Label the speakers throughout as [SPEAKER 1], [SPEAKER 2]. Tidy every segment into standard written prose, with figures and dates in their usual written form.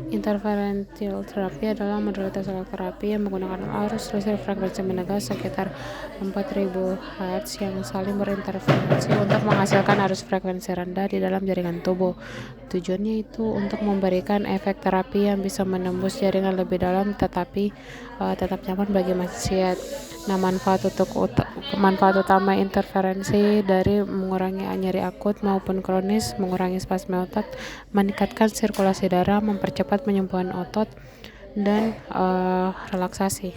[SPEAKER 1] Interferential terapi adalah modalitas alat terapi yang menggunakan arus listrik frekuensi menegas sekitar 4000 Hz yang saling berinterferensi untuk menghasilkan arus frekuensi rendah di dalam jaringan tubuh. Tujuannya itu untuk memberikan efek terapi yang bisa menembus jaringan lebih dalam tetapi tetap nyaman bagi manusia. Nah, manfaat utama interferensi dari mengurangi nyeri akut maupun kronis, mengurangi spasme otot, meningkatkan sirkulasi darah, mempercepat penyembuhan otot, dan relaksasi.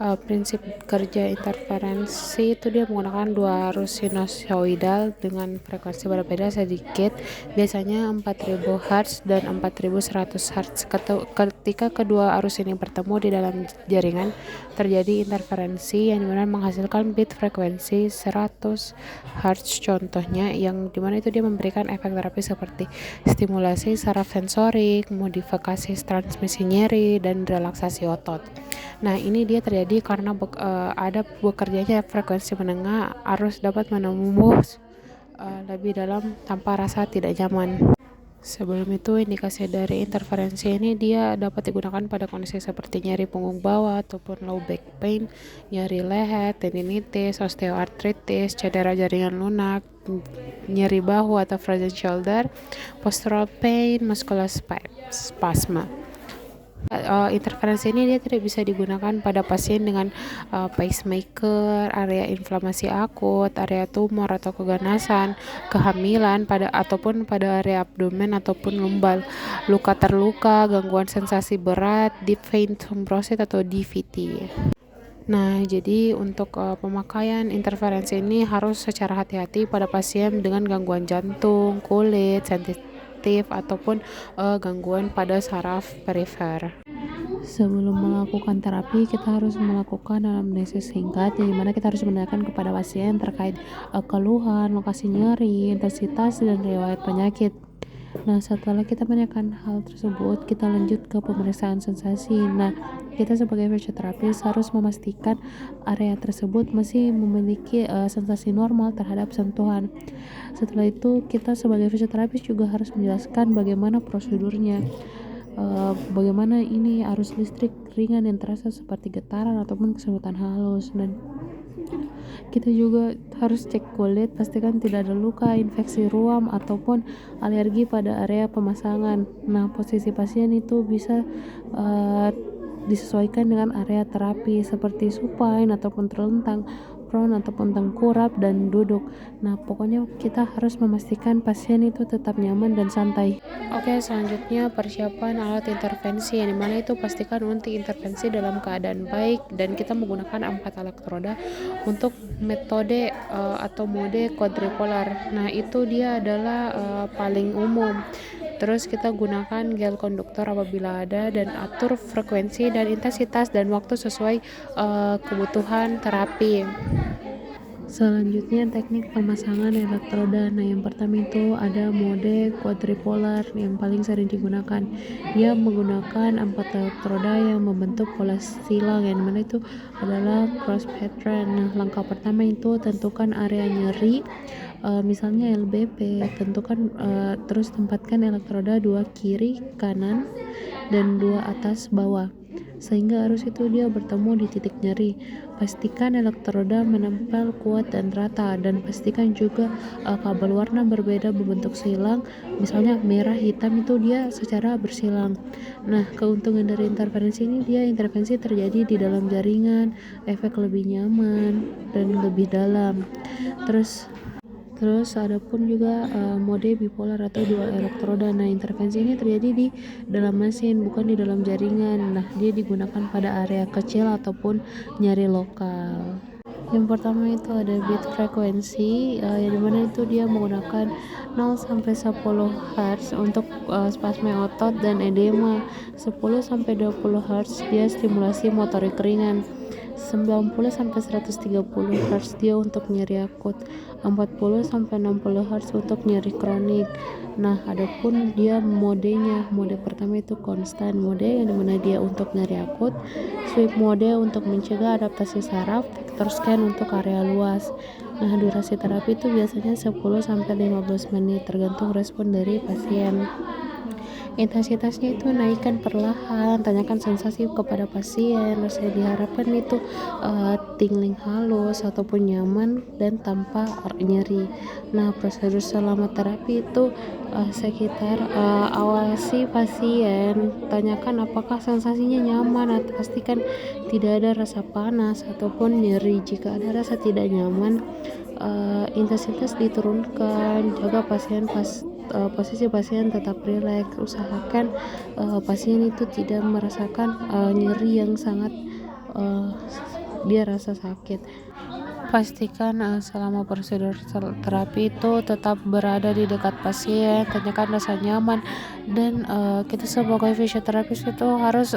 [SPEAKER 1] Prinsip kerja interferensi itu dia menggunakan dua arus sinusoidal dengan frekuensi berbeda sedikit, biasanya 4000 Hz dan 4100 Hz. Ketika kedua arus ini bertemu di dalam jaringan, terjadi interferensi yang dimana menghasilkan bit frekuensi 100 Hz contohnya, yang dimana itu dia memberikan efek terapi seperti stimulasi saraf sensorik, modifikasi transmisi nyeri, dan relaksasi otot. Nah, ini dia terjadi karena ada bekerjanya frekuensi menengah, arus dapat menembus lebih dalam tanpa rasa tidak nyaman. Sebelum itu, indikasi dari interferensi ini dia dapat digunakan pada kondisi seperti nyeri punggung bawah ataupun low back pain, nyeri leher, tendinitis, osteoartritis, cedera jaringan lunak, nyeri bahu atau frozen shoulder, postural pain, muscular spasm. Interferensi ini dia tidak bisa digunakan pada pasien dengan pacemaker, area inflamasi akut, area tumor atau keganasan, kehamilan ataupun pada area abdomen ataupun lumbal, luka terluka, gangguan sensasi berat, deep vein thrombosis atau DVT. Nah, jadi untuk pemakaian interferensi ini harus secara hati-hati pada pasien dengan gangguan jantung, kulit, sensitif, ataupun gangguan pada saraf perifer. Sebelum melakukan terapi, kita harus melakukan anamnesis singkat, di mana kita harus menanyakan kepada pasien terkait keluhan, lokasi nyeri, intensitas, dan riwayat penyakit. Nah, setelah kita menanyakan hal tersebut, kita lanjut ke pemeriksaan sensasi. Nah, kita sebagai fisioterapis harus memastikan area tersebut masih memiliki sensasi normal terhadap sentuhan. Setelah itu, kita sebagai fisioterapis juga harus menjelaskan bagaimana prosedurnya. Bagaimana ini arus listrik ringan yang terasa seperti getaran ataupun kesemutan halus, dan kita juga harus cek kulit, pastikan tidak ada luka, infeksi ruam ataupun alergi pada area pemasangan. Nah, posisi pasien itu bisa disesuaikan dengan area terapi seperti supine ataupun terlentang, prone ataupun tengkurap, dan duduk. Nah, pokoknya kita harus memastikan pasien itu tetap nyaman dan santai. Oke, selanjutnya persiapan alat intervensi, yang dimana itu pastikan untuk intervensi dalam keadaan baik, dan kita menggunakan 4 elektroda untuk metode atau mode quadripolar. Nah, itu dia adalah paling umum. Terus kita gunakan gel konduktor apabila ada, dan atur frekuensi dan intensitas dan waktu sesuai kebutuhan terapi. Selanjutnya teknik pemasangan elektroda. Nah, yang pertama itu ada mode quadripolar yang paling sering digunakan. Dia menggunakan 4 elektroda yang membentuk pola silang, yang mana itu adalah cross pattern. Nah, langkah pertama itu tentukan area nyeri, misalnya LBP. Tentukan terus tempatkan elektroda 2 kiri kanan dan 2 atas bawah, sehingga arus itu dia bertemu di titik nyeri. Pastikan elektroda menempel kuat dan rata, dan pastikan juga kabel warna berbeda berbentuk silang, misalnya merah hitam itu dia secara bersilang. Nah, keuntungan dari interferensi ini, dia intervensi terjadi di dalam jaringan, efek lebih nyaman dan lebih dalam. Terus ada pun juga mode bipolar atau 2 elektroda. Nah, intervensi ini terjadi di dalam mesin, bukan di dalam jaringan. Nah, dia digunakan pada area kecil ataupun nyeri lokal. Yang pertama itu ada bit frekuensi, yang dimana itu dia menggunakan 0 sampai 10 Hz untuk spasme otot dan edema. 10 sampai 20 Hz dia stimulasi motorik ringan. 90 sampai 130 Hz dia untuk nyeri akut, 40 sampai 60 Hz untuk nyeri kronik. Nah, adapun dia modenya, mode pertama itu konstan mode, yang dimana dia untuk nyeri akut, sweep mode untuk mencegah adaptasi saraf, vector scan untuk area luas. Nah, durasi terapi itu biasanya 10 sampai 15 menit tergantung respon dari pasien. Intensitasnya itu naikkan perlahan, tanyakan sensasi kepada pasien. Rasa yang diharapkan itu tingling halus ataupun nyaman dan tanpa nyeri. Nah, prosedur selama terapi itu sekitar awasi pasien, tanyakan apakah sensasinya nyaman, atau pastikan tidak ada rasa panas ataupun nyeri. Jika ada rasa tidak nyaman, intensitas diturunkan. Jaga posisi pasien tetap rileks. Usahakan pasien itu tidak merasakan nyeri yang sangat dia rasa sakit. Pastikan selama prosedur terapi itu tetap berada di dekat pasien, tanyakan rasa nyaman, dan kita sebagai fisioterapis itu harus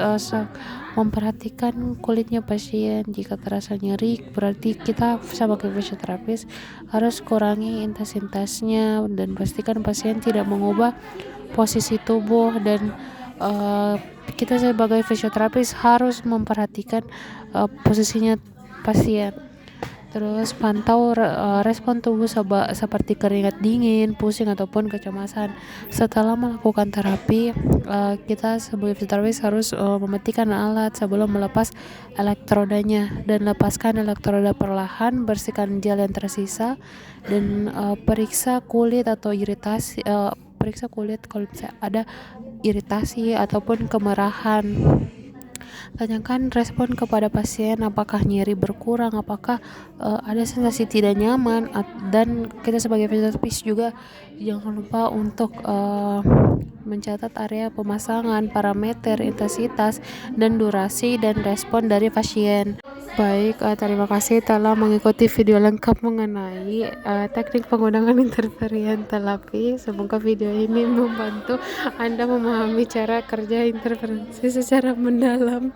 [SPEAKER 1] memperhatikan kulitnya pasien. Jika terasa nyeri, berarti kita sebagai fisioterapis harus kurangi intensitasnya dan pastikan pasien tidak mengubah posisi tubuh. Dan kita sebagai fisioterapis harus memperhatikan posisinya pasien. Terus pantau respon tubuh seperti keringat dingin, pusing ataupun kecemasan. Setelah melakukan terapi, kita sebagai fisioterapis harus mematikan alat sebelum melepas elektrodanya, dan lepaskan elektroda perlahan. Bersihkan gel yang tersisa dan periksa kulit atau iritasi. Periksa kulit kalau ada iritasi ataupun kemerahan. Tanyakan respon kepada pasien, apakah nyeri berkurang, apakah ada sensasi tidak nyaman. Dan kita sebagai fisioterapis juga jangan lupa untuk mencatat area pemasangan, parameter, intensitas, dan durasi dan respon dari pasien. Baik, terima kasih telah mengikuti video lengkap mengenai teknik penggunaan interferon terapi. Semoga video ini membantu Anda memahami cara kerja interferensi secara mendalam.